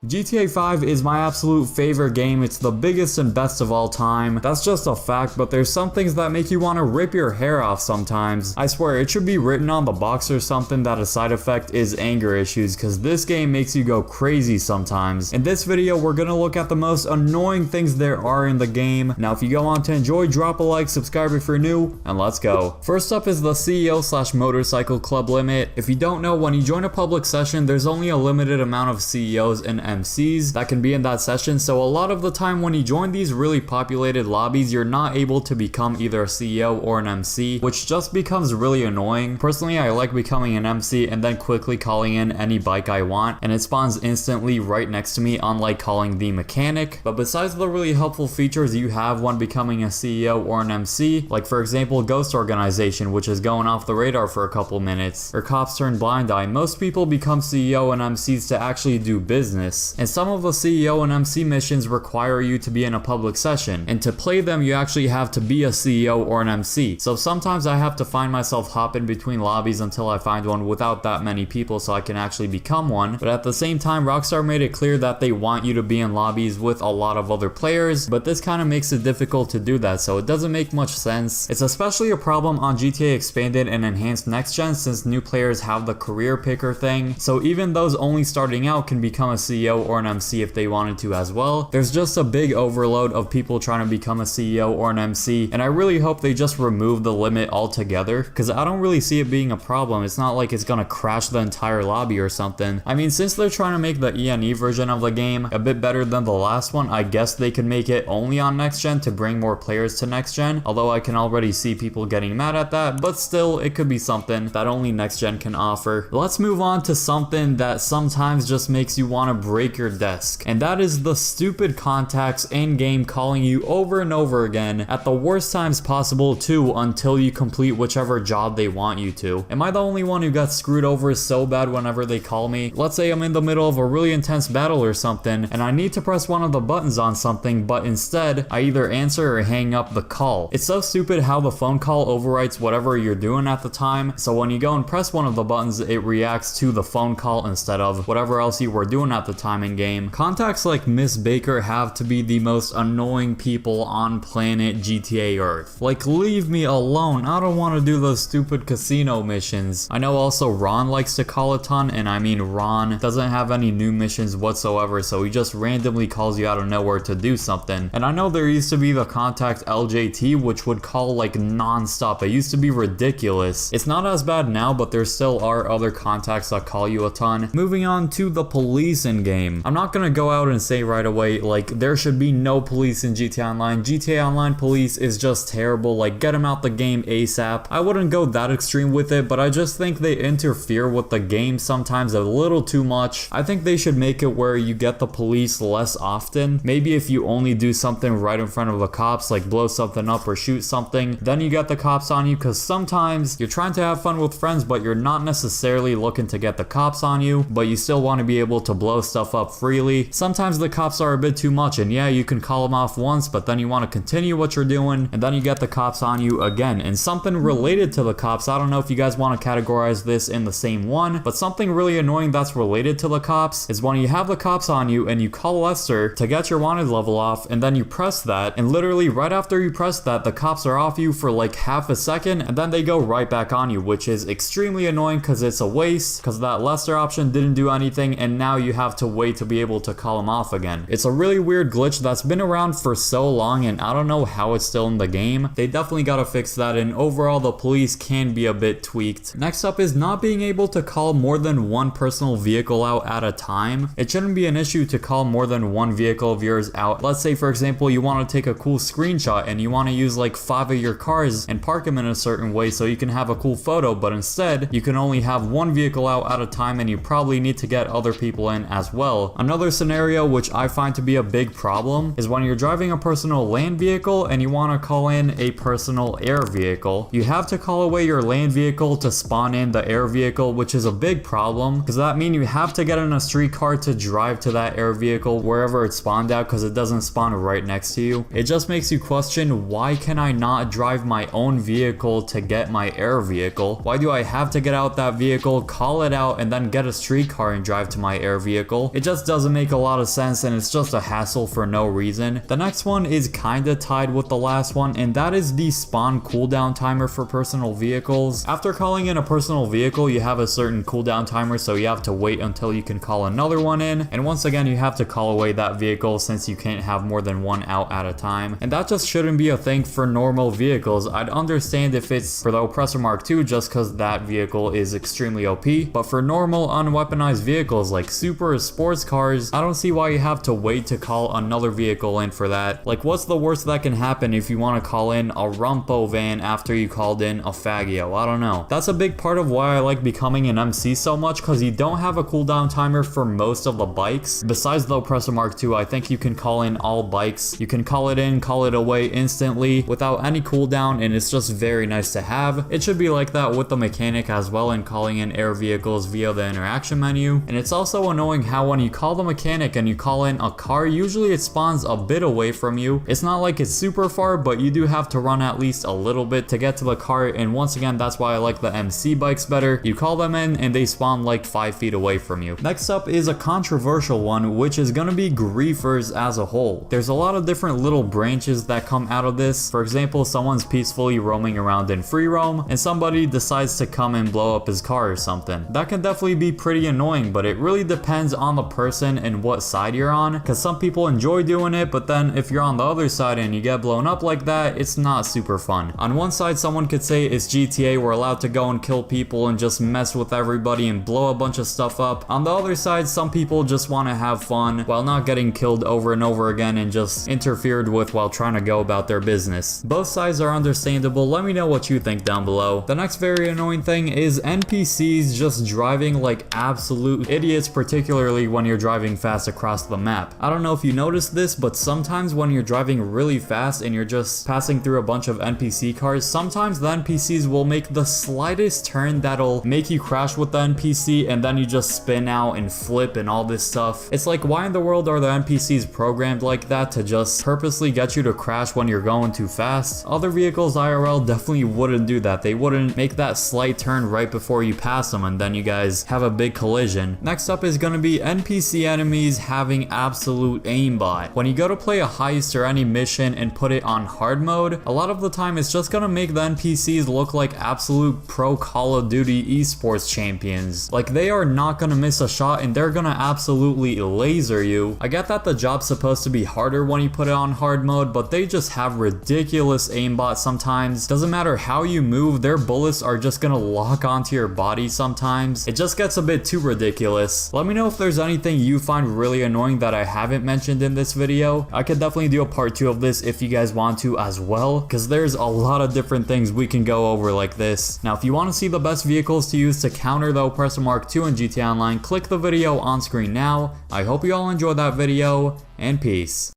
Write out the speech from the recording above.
GTA 5 is my absolute favorite game. It's the biggest and best of all time. That's just a fact, but there's some things that make you want to rip your hair off sometimes. I swear, it should be written on the box or something that a side effect is anger issues, because this game makes you go crazy sometimes. In this video, we're gonna look at the most annoying things there are in the game. Now, if you go on to enjoy, drop a like, subscribe if you're new, and let's go. First up is the CEO/motorcycle club limit. If you don't know, when you join a public session, there's only a limited amount of CEOs and MCs that can be in that session, so a lot of the time when you join these really populated lobbies, you're not able to become either a CEO or an MC, which just becomes really annoying. Personally, I like becoming an MC and then quickly calling in any bike I want, and it spawns instantly right next to me, unlike calling the mechanic. But besides the really helpful features you have when becoming a CEO or an MC, like for example ghost organization, which is going off the radar for a couple minutes, or cops turn blind eye, most people become CEO and MCs to actually do business. And some of the CEO and MC missions require you to be in a public session, and to play them you actually have to be a CEO or an MC. So sometimes I have to find myself hopping between lobbies until I find one without that many people so I can actually become one. But at the same time, Rockstar made it clear that they want you to be in lobbies with a lot of other players, but this kind of makes it difficult to do that, so it doesn't make much sense. It's especially a problem on GTA Expanded and Enhanced Next Gen, since new players have the career picker thing, so even those only starting out can become a CEO or an MC if they wanted to as well. There's just a big overload of people trying to become a CEO or an MC, and I really hope they just remove the limit altogether, because I don't really see it being a problem. It's not like it's gonna crash the entire lobby or something. I mean, since they're trying to make the ENE version of the game a bit better than the last one, I guess they could make it only on next gen to bring more players to next gen, although I can already see people getting mad at that, but still, it could be something that only next gen can offer. Let's move on to something that sometimes just makes you want to break your desk, and that is the stupid contacts in game calling you over and over again at the worst times possible too, until you complete whichever job they want you to. Am I the only one who got screwed over so bad whenever they call me? Let's say I'm in the middle of a really intense battle or something, and I need to press one of the buttons on something, but instead I either answer or hang up the call. It's so stupid how the phone call overwrites whatever you're doing at the time, so when you go and press one of the buttons, it reacts to the phone call instead of whatever else you were doing at the time in game. Contacts like Miss Baker have to be the most annoying people on planet GTA Earth. Like, leave me alone, I don't want to do those stupid casino missions. I know also Ron likes to call a ton, and I mean Ron doesn't have any new missions whatsoever, so he just randomly calls you out of nowhere to do something. And I know there used to be the contact LJT, which would call like non-stop. It used to be ridiculous. It's not as bad now, but there still are other contacts that call you a ton. Moving on to the police in game. I'm not gonna go out and say right away like there should be no police in GTA Online. GTA Online police is just terrible, like get them out the game ASAP. I wouldn't go that extreme with it, but I just think they interfere with the game sometimes a little too much. I think they should make it where you get the police less often. Maybe if you only do something right in front of the cops, like blow something up or shoot something, then you get the cops on you, because sometimes you're trying to have fun with friends but you're not necessarily looking to get the cops on you, but you still want to be able to blow stuff up freely. Sometimes the cops are a bit too much, and yeah, you can call them off once, but then you want to continue what you're doing, and then you get the cops on you again. And something related to the cops, I don't know if you guys want to categorize this in the same one, but something really annoying that's related to the cops is when you have the cops on you and you call Lester to get your wanted level off, and then you press that, and literally right after you press that, the cops are off you for like half a second, and then they go right back on you, which is extremely annoying because it's a waste, because that Lester option didn't do anything, and now you have to wait to be able to call them off again. It's a really weird glitch that's been around for so long, and I don't know how it's still in the game. They definitely gotta fix that, and overall the police can be a bit tweaked. Next up is not being able to call more than one personal vehicle out at a time. It shouldn't be an issue to call more than one vehicle of yours out. Let's say for example you want to take a cool screenshot and you want to use like 5 of your cars and park them in a certain way so you can have a cool photo, but instead you can only have one vehicle out at a time, and you probably need to get other people in as well. Another scenario which I find to be a big problem is when you're driving a personal land vehicle and you want to call in a personal air vehicle. You have to call away your land vehicle to spawn in the air vehicle, which is a big problem, because that means you have to get in a streetcar to drive to that air vehicle wherever it spawned out, because it doesn't spawn right next to you. It just makes you question, why can I not drive my own vehicle to get my air vehicle? Why do I have to get out that vehicle, call it out, and then get a streetcar and drive to my air vehicle? It just doesn't make a lot of sense and it's just a hassle for no reason. The next one is kinda tied with the last one, and that is the spawn cooldown timer for personal vehicles. After calling in a personal vehicle, you have a certain cooldown timer, so you have to wait until you can call another one in, and once again you have to call away that vehicle since you can't have more than one out at a time. And that just shouldn't be a thing for normal vehicles. I'd understand if it's for the Oppressor Mark II just cause that vehicle is extremely OP, but for normal unweaponized vehicles like super or sports cars, I don't see why you have to wait to call another vehicle in for that. Like, what's the worst that can happen if you want to call in a Rumpo van after you called in a Fagio? I don't know. That's a big part of why I like becoming an MC so much, cause you don't have a cooldown timer for most of the bikes. Besides the Oppressor Mark II, I think you can call in all bikes. You can call it in, call it away instantly without any cooldown, and it's just very nice to have. It should be like that with the mechanic as well, and calling in air vehicles via the interaction menu. And it's also annoying how when you call the mechanic and you call in a car, usually it spawns a bit away from you. It's not like it's super far, but you do have to run at least a little bit to get to the car, and once again that's why I like the MC bikes better. You call them in and they spawn like 5 feet away from you. Next up is a controversial one, which is gonna be griefers as a whole. There's a lot of different little branches that come out of this. For example, someone's peacefully roaming around in free roam and somebody decides to come and blow up his car or something. That can definitely be pretty annoying, but it really depends on the person and what side you're on, because some people enjoy doing it, but then if you're on the other side and you get blown up like that, it's not super fun. On one side, someone could say it's GTA, we're allowed to go and kill people and just mess with everybody and blow a bunch of stuff up. On the other side, some people just want to have fun while not getting killed over and over again and just interfered with while trying to go about their business. Both sides are understandable. Let me know what you think down below. The next very annoying thing is NPCs just driving like absolute idiots, particularly when you're driving fast across the map. I don't know if you noticed this, but sometimes when you're driving really fast and you're just passing through a bunch of NPC cars, sometimes the NPCs will make the slightest turn that'll make you crash with the NPC, and then you just spin out and flip and all this stuff. It's like, why in the world are the NPCs programmed like that, to just purposely get you to crash when you're going too fast? Other vehicles IRL definitely wouldn't do that. They wouldn't make that slight turn right before you pass them and then you guys have a big collision. Next up is gonna be NPC enemies having absolute aimbot. When you go to play a heist or any mission and put it on hard mode, a lot of the time it's just gonna make the NPCs look like absolute pro Call of Duty esports champions. Like, they are not gonna miss a shot and they're gonna absolutely laser you. I get that the job's supposed to be harder when you put it on hard mode, but they just have ridiculous aimbot sometimes. Doesn't matter how you move, their bullets are just gonna lock onto your body sometimes. It just gets a bit too ridiculous. Let me know if there's anything you find really annoying that I haven't mentioned in this video. I could definitely do a part 2 of this if you guys want to as well, because there's a lot of different things we can go over like this. Now, if you want to see the best vehicles to use to counter the Oppressor Mark II in GTA Online, click the video on screen now. I hope you all enjoyed that video, and peace.